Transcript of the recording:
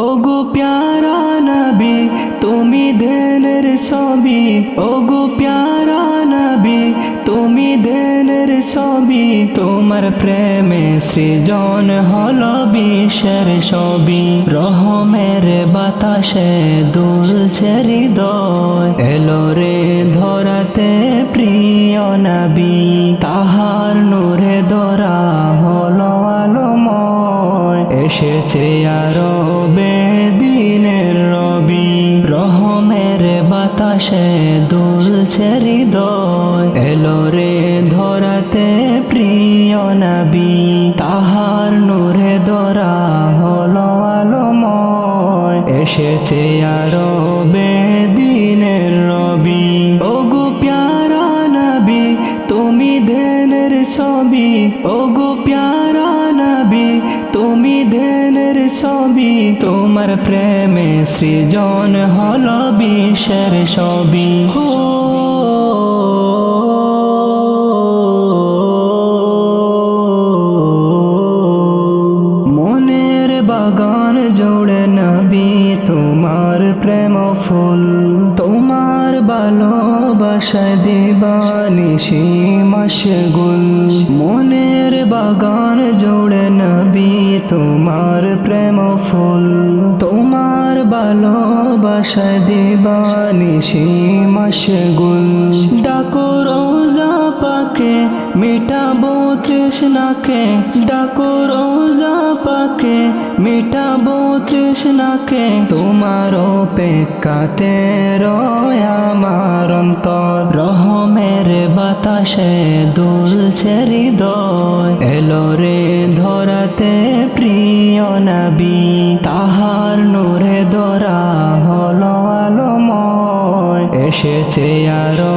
ওগো প্যারা নবী তুমি ধ্যানের ছবি, ওগো প্যারা নবী তুমি ধ্যানের ছবি। তোমার প্রেমে সৃজন হলো বিশ্বের ছবি। রহমের বাতাসে দুলছে হৃদয়, এলো রে ধরাতে প্রিয় নবী। তাহার নূরে ধরা হলো আলোময়, এসেছে আরো বেদিনের রবি। রহমের বাতাসে দুলছে হৃদয়, এলো রে ধরাতে প্রিয় নবী। তাহার নূরে ধরা হলো আলোময়, এসেছে আরো বেদিনের রবি। ওগো প্যারা নবী তুমি ধ্যানের ছবি, ওগো প্যারা নবী তুমি ধ্যানের ছবি। তোমার প্রেমে সৃজন হলো বিশ্বের ছবি। মনের বাগান জোড়ে নবী তোমার প্রেম ফুল। তোমার ভালোবাসায় দিবানিশি মশগুল। মনের বাগান জোড়ে নবী তোমার প্রেম ফুল। তোমার ভালোবাসায় দিবানিশি মশগুল। ডাকো রোজা পাকে মিটাবো তৃষ্ণাকে, ডাকো রোজা পাকে মিটাবো তৃষ্ণাকে। তোমার অপেক্ষাতে রয় আমার অন্তর। রহমের বাতাসে দুলছে হৃদয়, এলো রে ধরাতে প্রিয় নবী। তাহার নূরে ধরা হলো আলোময়, এসেছে আরো